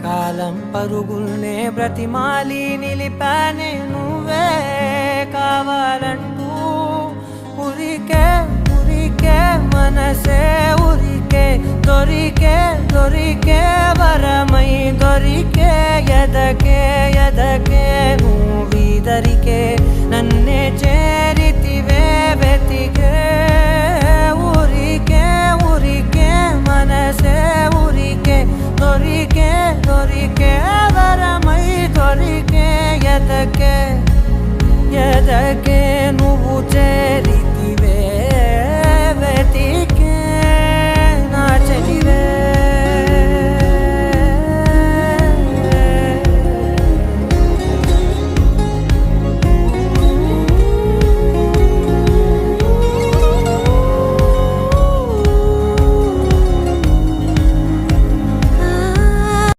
కాలం పరుగుల్నే బ్రతిమాలి నిలిపానే నువ్వే కావాలంటూ ఉరికే ఉరికే మనసే ఉరికే దొరికే వరమై దొరికే ఎదకే నువ్వీదరికే నన్నే చేరితివే వెతికే ఉరికే మనసే ఉరికే దొరికే వరమై దొరికే ఎదకే నువ్వు చేరి